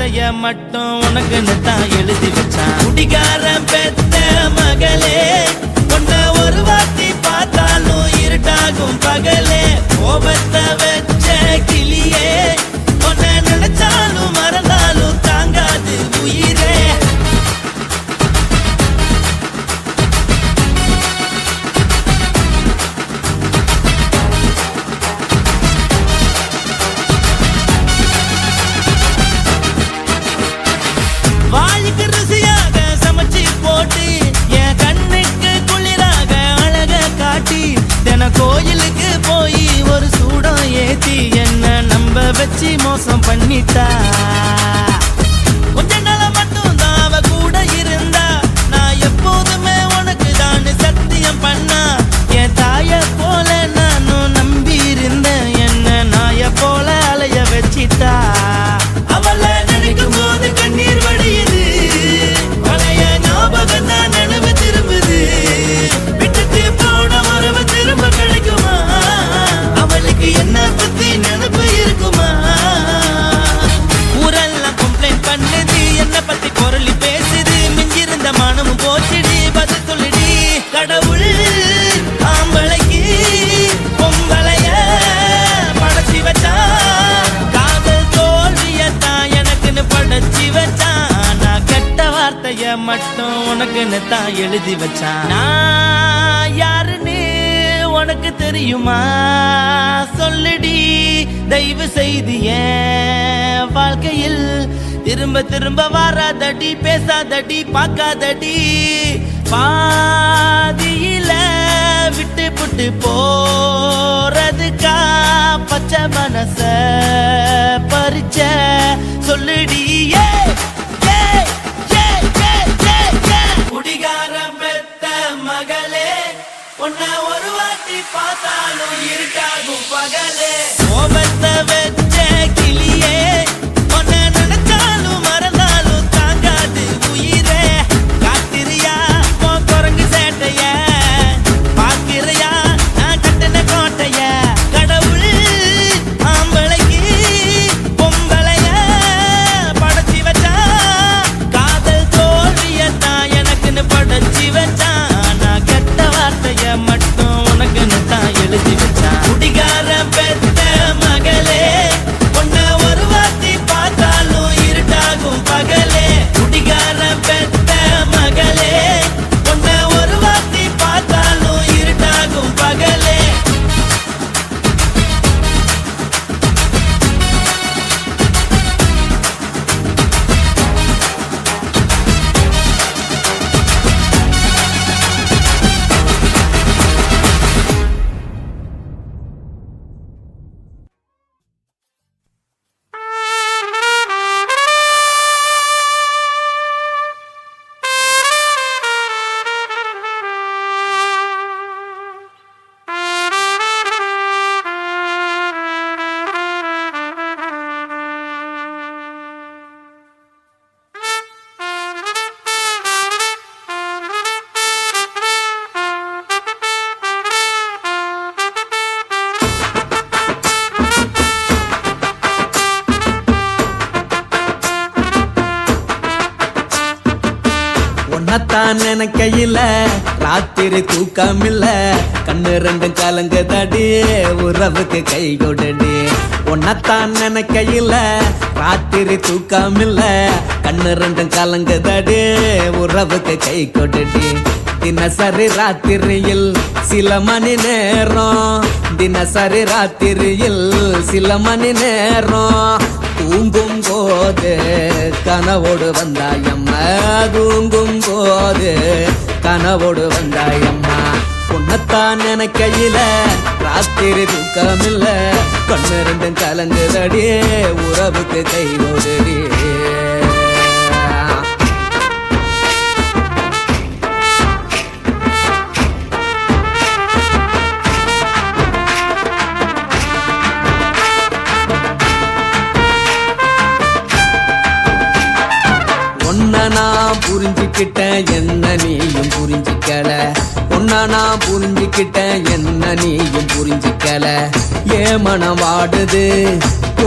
வார்த்தைய மட்டும் உனக்குன்னு தான் எழுதி வச்சான். குடிகாரன் பெத்த மகளே, உன்னை ஒரு வாட்டி பார்த்தாலும் இருட்டாகும் பகலே. கோபத்தை வச்ச கிளியே, உன்னை நினைச்சாலும் மறந்தாலும் தாங்காது உயிரே. வாய்க்கு ருசியாக சமைச்சு போட்டு என் கண்ணுக்கு குளிராக அழக காட்டி தின கோயிலுக்கு போய் ஒரு சூடம் ஏத்தி என்ன நம்ப வச்சு மோசம் பண்ணிட்டா. கொஞ்ச நாள மட்டும் தான் அவ கூட இருந்தா, நான் எப்போதுமே உனக்கு தான் சத்தியம் பண்ணா. என் தாய போல நானும் நம்பி இருந்தேன், என்ன நாய போல அலைய வச்சிட்டா. அவளை நினைக்கும் போது கண்ணீர் வடியுது, பழைய ஞாபகம் தான் நினைவு திரும்புது. விட்டுட்டு போன உறவு திரும்ப கிடைக்குமா? அவளுக்கு என்ன பத்தி நினைப்பு இருக்குமா? ஊரெல்லாம் கம்ப்ளைண்ட் பண்ணுது, என்ன பத்தி பொருளி பேசுது. மிஞ்சிருந்த மனமும் போச்சுடி, பதில் சொல்லுடி. கடவுள் ஆம்பளைக்கு பொம்பளைய படைச்சி வச்சா, காதல் தோல்வியத்தான் எனக்குன்னு படைச்சி வச்சான். நான் கெட்ட வார்த்தைய மட்டும் உனக்குன்னு தான் எழுதி வச்சான். நான் யாருன்னு உனக்கு தெரியுமா? சொல்லுடி தயவு செய்து என் வாழ்க்கையில் திரும்ப திரும்ப வராதடி, பேசாதடி, பார்க்காதடி. பாதியில விட்டு புட்டு போறதுக்கா பச்சை மனச பறிச்ச சொல்லுடி. குடிகாரம் பெத்த மகளே, உன்னை ஒரு வாட்டி பார்த்தாலும் இருட்டாகும் பகலே. கோபத்தை வச்ச கிளியே, உன்னை நினைச்சாலும் மறந்தாலும் தாங்காது உயிரே. காத்திரியா உன் குரங்கு சேட்டைய, பாக்கிறையா நான் கட்டின கோட்டைய. கடவுள் ஆம்பளைக்கு பொம்பளைய படைச்சி வச்சா, காதல் தோல்வியத்தான் எனக்குன்னு படைச்சி வச்சான். நான் கெட்ட வார்த்தைய மட்டும் உனக்குன்னு தான் எழுதி வச்சான். குடிகாரன் பெத்த மகளே, உன்னை ஒரு வாட்டி பார்த்தாலும் இருட்டாகும் பகலே. குடிகாரன் பெத்த மகளே, உன்னை ஒரு வாட்டி பார்த்தாலும் இருட்டாகும் பகலே. உன்னத்தான் நினைக்கையில ராத்திரி தூக்கமில்ல, கண்ணு ரெண்டும் கலங்குதடி, உறவுக்கு கை கொடுடி. உன்னத்தான் நினைக்கையில ராத்திரி தூக்கமில்ல, கண்ணு ரெண்டும் கலங்குதடி, உறவுக்கு கை கொடுடி. தினசரி ராத்திரியில் சில மணி நேரம், தினசரி ராத்திரியில் சில மணி நேரம். தூங்கும் போது கனவோடு வந்தாயம்மா, தூங்கும் போது கனவோடு வந்தாயம்மா. உன்னத்தான் நினைக்கையில ராத்திரி தூக்கமில்ல, கண்ணு ரெண்டும் கலங்குதடி, உறவுக்கு கை ஓடுடி. நான் புரிஞ்சுக்கிட்டேன், என்ன நீயும் புரிஞ்சிக்கல. உன்ன நான் புரிஞ்சுக்கிட்டேன், என்ன நீயும் புரிஞ்சிக்கல. ஏ மனம் வாடுது,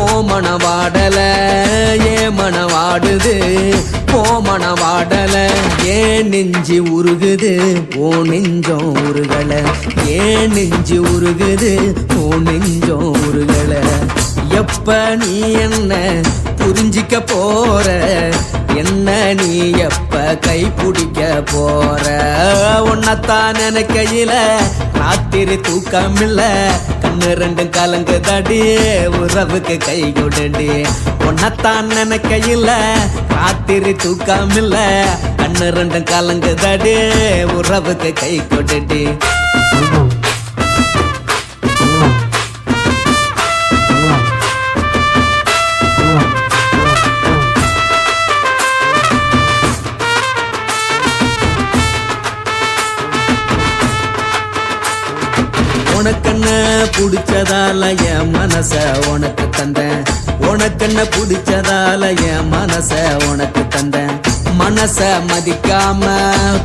ஓ மனம் வாடல, ஏ மனம் வாடுது போமன வாடல ஏன் நெஞ்சு உருகுது ஓ நெஞ்சம் உருகல ஏன் நெஞ்சு உருகுது ஓ நெஞ்சம் உருகல எப்ப நீ என்ன புரிஞ்சிக்க போற என்ன நீ எப்ப கை பிடிக்க போற உன்னத்தான் நினைக்கையில ராத்திரி தூக்கமில்ல கண்ணு ரெண்டும் கலங்குதடி உறவுக்கு கை கொடுடி உன்னத்தான் நினைக்கையில ராத்திரி தூக்கமில்ல கண்ணு ரெண்டும் கலங்குதடி உறவுக்கு கை கொடுடி உனக்கென்ன பிடிச்சதால என் மனச உனக்கு தந்தேன் உனக்கென்ன பிடிச்சதால என் மனச உனக்கு தந்தேன் மனச மதிக்காம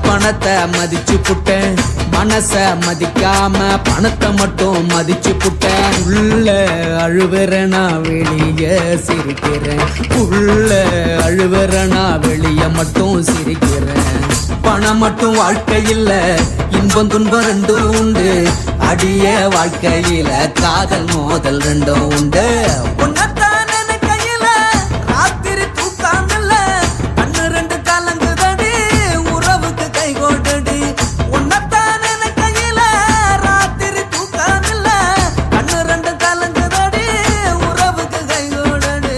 பணத்தை மதிச்சு புட்டேன் மனச மதிக்காம பணத்தை மட்டும் மதிச்சு புட்டேன் உள்ள அழுவுறனா வெளிய சிரிக்கிறேன் உள்ள அழுவுறனா வெளிய மட்டும் சிரிக்கிறேன் பணம் மட்டும் வாழ்க்கையில் இன்பம் துன்பம் ரெண்டும் உண்டு அடிய வாழ்க்கையில காதல் மோதல் ரெண்டும் உண்டு உன்னத்தான் நினைக்கையில ராத்திரி தூக்காமல்ல கண்ணு ரெண்டு கலங்குதடி உறவுக்கு கை கோட்டடி உன்னத்தான் நினைக்கையில ராத்திரி தூக்காமல்ல கண்ணு ரெண்டு கலங்குதடி உறவுக்கு கை கோட்டடி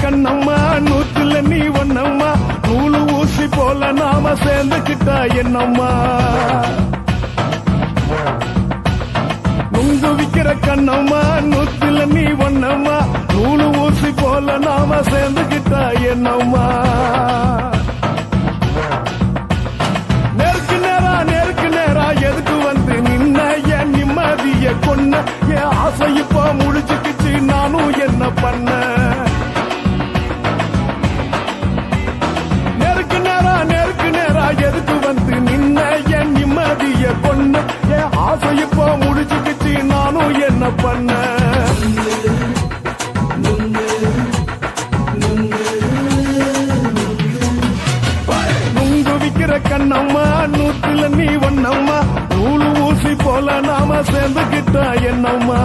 கண்ணம்மா நூத்துல நீ ஒன்னம்மா நூலு ஊசி போல நாம சேர்ந்துக்கிட்டா என்னம்மா நுங்கு விக்கிற கண்ணம்மா நூத்துல நீ ஒன்னம்மா நூலு ஊசி போல நாம சேர்ந்துக்கிட்டா என்னம்மா நேருக்கு நேரா எதுக்கு வந்து நின்ன என் நிம்மதிய கொன்ன என் ஆசை இப்ப முடிச்சுக்கிச்சு நானும் என்ன பண்ண எதுக்கு வந்து நின்ன என் நிம்மதிய கொன்ன என் ஆசை இப்போ முடிச்சுக்கிச்சு நானும் என்ன பண்ண நுங்கு விக்கிற கண்ணம்மா நூத்துல நீ ஒன்னம்மா நூலு ஊசி போல நாம சேர்ந்துக்கிட்டா என்னம்மா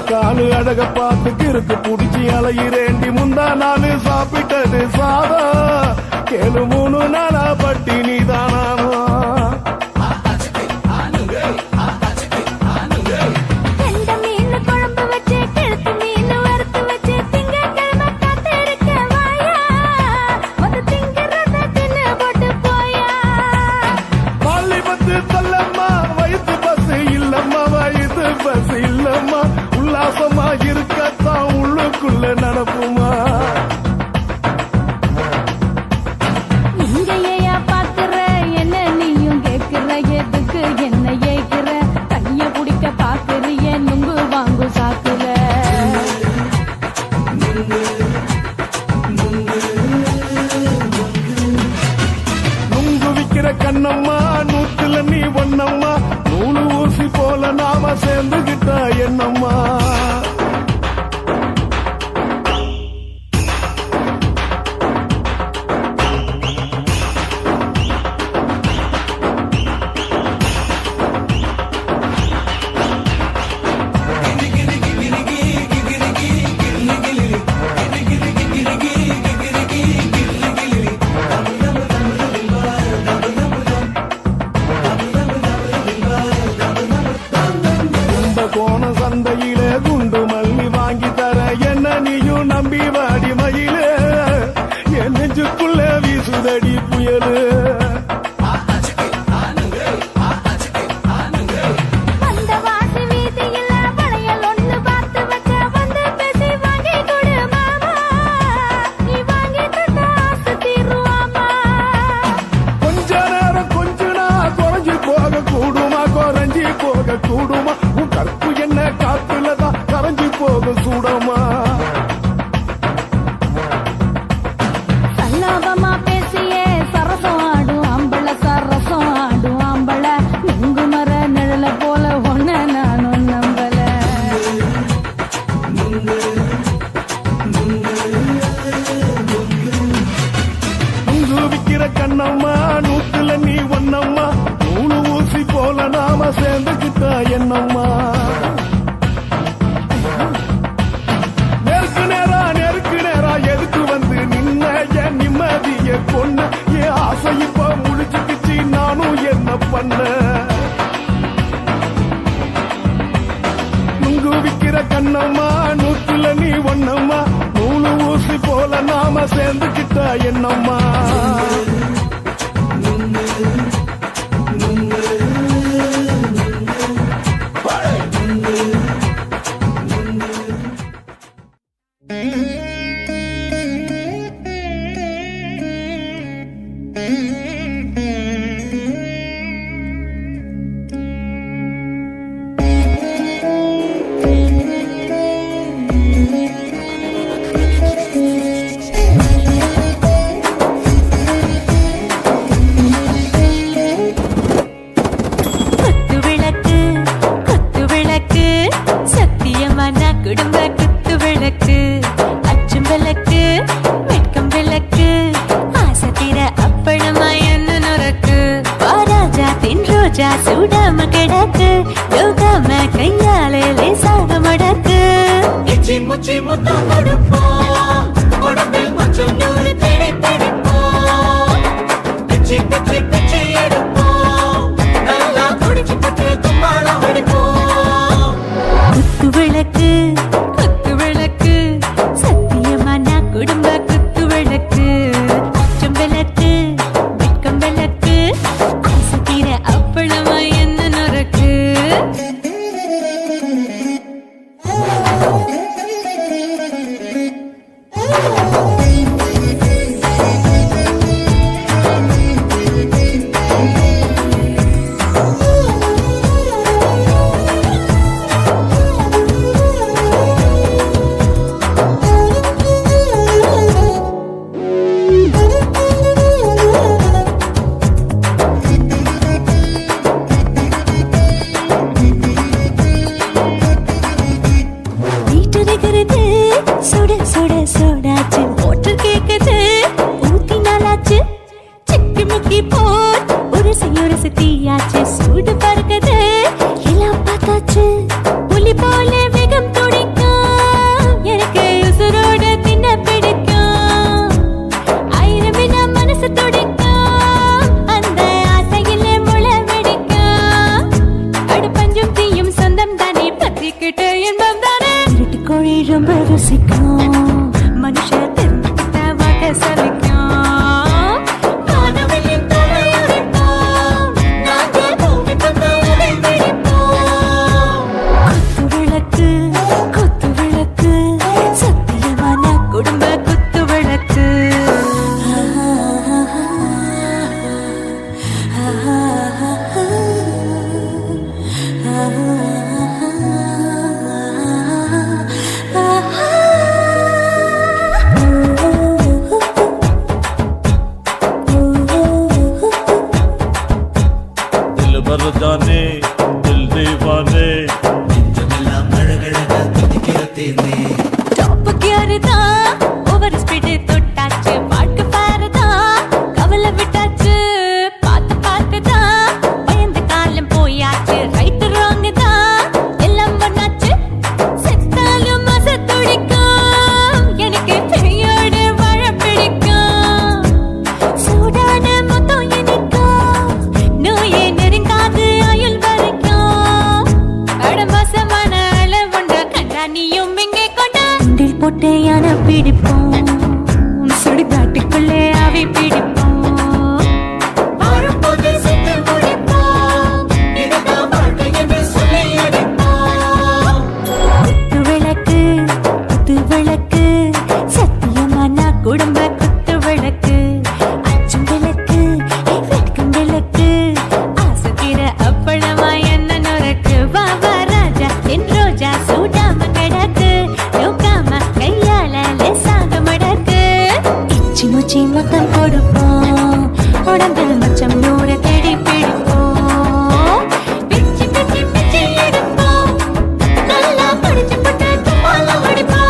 காலு அழக பார்த்து கிறுக்கு புடிச்சு அலையிறேண்டி முந்தா நாலு சாப்பிட்டது சாதம் கேளு 3 நாளா பட்டினி தானாமா வயிற்று பசு இல்லம்மா வயிற்று பசு இல்லம்மா உல்லாசமா இருக்கத்தான் உள்ளுக்குள்ள நடப்புமா நீங்க பாக்குற என்ன நீயும் கேக்குற எதுக்கு என்ன ஏக்குற கைய குடிக்க பாக்குறிய நுங்கு நாம சேர்ந்துகிட்டா என்னம்மா கோண சந்தையில குண்டு மல்லி வாங்கி தர என்ன நீயும் நம்பி வாடி மயிலே என் நெஞ்சுக்குள்ள வீசுதடி புயலு அந்த வாசி வீதியில வளையல் ஒண்ணு பார்த்து வச்ச வந்து பேசி வாங்கி கொடு மாமா நீ வாங்கி தந்த ஆசை தீருவாமா கொஞ்ச நேரம் கொஞ்ச நாள் குறைஞ்சி போக கூடுமா குறைஞ்சி போக கூடுமா உன் கற்பு என்ன காத்துலதான் கரைஞ்சி போக சூடமா சல்லாபமா பேசியே சரசம் ஆடும் ஆம்பள சரசம் ஆடும் ஆம்பள நெங்கு மர நிழல போல ஒன்ன நானும் நம்பல உங்கு விக்கிற கண்ணம்மா நூத்துல நீ ஒன்னம்மா நூலு ஊசி போல நாம சேர்ந்துகிட்டா என்னம்மா நெருக்கு நேரா எதுக்கு வந்து நின்ன என் நிம்மதிய கொன்ன என் ஆசை இப்ப முடிச்சுக்கிச்சு நானும் என்ன பண்ண நுங்கு விக்கிற கண்ணம்மா நூத்துல நீ ஒன்னம்மா நூலு ஊசி போல நாம சேர்ந்துகிட்டா என்னம்மா சூடாம கிடக்கு யோகாம கையாலே லேசாக மடக்கு இச்சி முச்சி முத்தம் கொடுப்போம் உடம்பில் கொஞ்சம் நூறு தேடி பிடிப்போம் பிச்சி பிச்சி பிச்சி எடுப்போம் நல்லா குடிச்சு பட்டு தும்பாளம் அடிப்போம் குத்து விளக்கு சத்தியமான குடும்ப குத்து விளக்கு அச்சம் விளக்கு வெட்கம் விளக்கு ஆசை தீர அப்பளமா என்ன நொறுக்கு சுட சுட சோடாச்சு மோட்டர் கேக்குது ஊத்தி நாளாச்சு சிக்கி முக்கி போர் ஒரு தீயாச்சு சூடு பறக்குது எல்லாம் பார்த்தாச்சு புலி போல வேகம் துடிக்கும் எனக்கு உசுரோட தின்ன பிடிக்கும் ஆயிரம் வினா மனசு துடிக்கும் அந்த ஆசையிலே முளை வெடிக்கும் அடுப்பஞ்சும் தீயும் சொந்தம் தானே பத்திக்கிட்டு இன்பம் தானே கோழி ரொம்ப ருசிக்கும் மனுஷ தெரிஞ்சுக்கிட்ட வாக்க சலிக்கும் காணவெளியின் தலையுரைப்போம் நாங்கள் பூமி தந்த உரை வெடிப்போம் குத்து விளக்கு சத்தியமான குடும்ப குத்து விளக்கு நெஞ்சமெல்லாம் அழகழகா துடிக்கிற தேனே டாப் கியர் தான் ஓவர் ஸ்பீட் தொட்டாச்சு பாட்டு பாரு தான் கவலை விட்டாச்சு பார்த்து பார்த்து தான் பயந்து காலம் போயாச்சு ரைட் ராங் தான் எல்லாம் பண்ணாச்சு செத்தாலும் மச துடிக்கும் எனக்கு பெரியோடு வாழ பிடிக்கும் சூடான மொத்தம் எனக்கும் நோயே நெருங்காது ஆயுள் வரைக்கும் அடமோசமான அளவுண்டா கண்டா நீயும் இங்கே கொண்டா உண்டில் போட்டு யானை பிடிப்போம் சுடுகாட்டுக்குள்ளே அவை பிடிப்போம் வரும்போது செத்து முடிப்போம் இதுதான் வாழ்க்கை என்று சொல்லி அடிப்போம் குத்து விளக்கு சத்தியமான குடும்ப குத்து விளக்கு அச்சும் விளக்கு வெட்கும் விளக்கு ஆசைக்கிற அப்பளமா என்ன நுறக்கு வா வா ராஜா என் ரோஜா சூடாம கிடக்கு நோக்காம கையால லேசாக மடக்கு இச்சி முச்சி மொத்தம் கொடுப்போம் உடம்பில் மச்சம் நூறு தேடி பிடிப்போம் பிச்சி பிச்சி பிச்சி எடுப்போம் நல்லா படிச்சு போட்டு துப்பால முடிப்போம்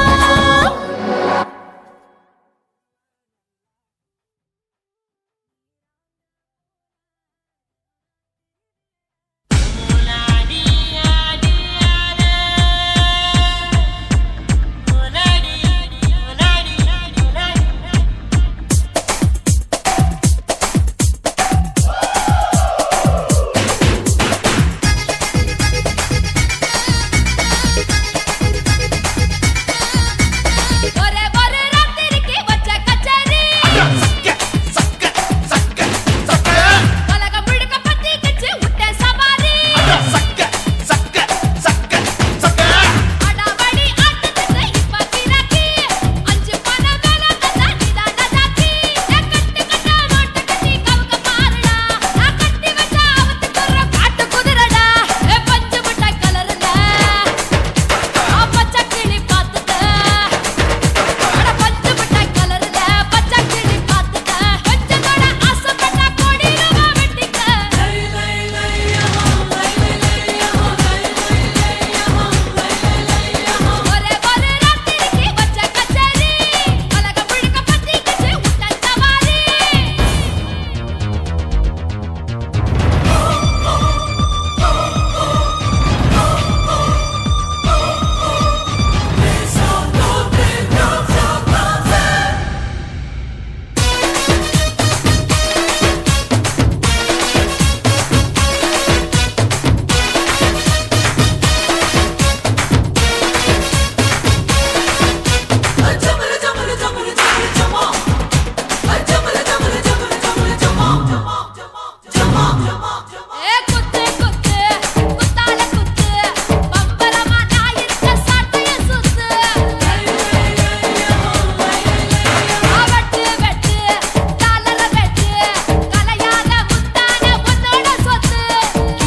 ஒரே ஒரு ராத்திரிக்கு வச்ச கச்சேரி உலகம் முழுக்க பத்தி கிச்சு விட்ட சவாரி அடாவடி ஆட்டத்துக்கு இப்ப கிராக்கி அஞ்சு பண வேலை தந்தா நிதான ஜாக்கி கட்டி கட்டா நோட்டு கட்டி கவுக்க பாருடா நான் கட்டி வச்சா அவத்துக்குற காட்டு குதிரடா பஞ்சு மிட்டாய் கலருல பச்சை கிளி பார்த்துட்ட அட பஞ்சு மிட்டாய் கலருல பச்சை கிளி பார்த்துட்ட கொஞ்சம் கூட ஆசைப்பட்டா கோடி ரூபா வெட்டிக்க ஒரே ஒரு ராத்திரிக்கு வச்ச கச்சேரி உலகம் முழுக்க பத்தி கிச்சு விட்ட சவாரி குத்து குத்து குத்தால குத்து பம்பரமா நான் இருக்க சாட்டைய சுத்து வெட்டு வெட்டு டாலர வெட்டு கலையாத முத்தான உன்னோட சொத்து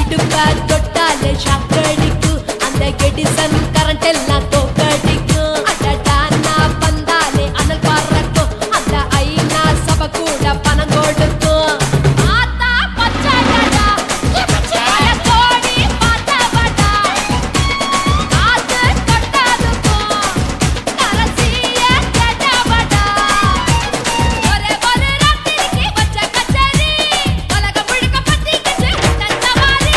இடுப்ப தொட்டாலே ஷாக் அடிக்கும் அந்த கெடிசன் கரண்ட் எல்லாம் தோக்கடிக்கும் அடடா நான் வந்தாலே அனல் பறக்கும் அந்த ஐநா சபை கூட பணம் கொடுக்கும் ஆத்தா பச்சையடா பச்சைய கோடி பார்த்தவடா ஆத்து தொட்டதுக்கும் கரசிய கேட்டவடா ஒரே ஒரு ராத்திரிக்கு வச்ச கச்சேரி உலகம் முழுக்க பத்தி கிச்சு விட்ட சவாரி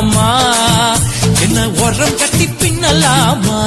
பின்னலாமா என்ன உரம் கட்டி பின்னலாமா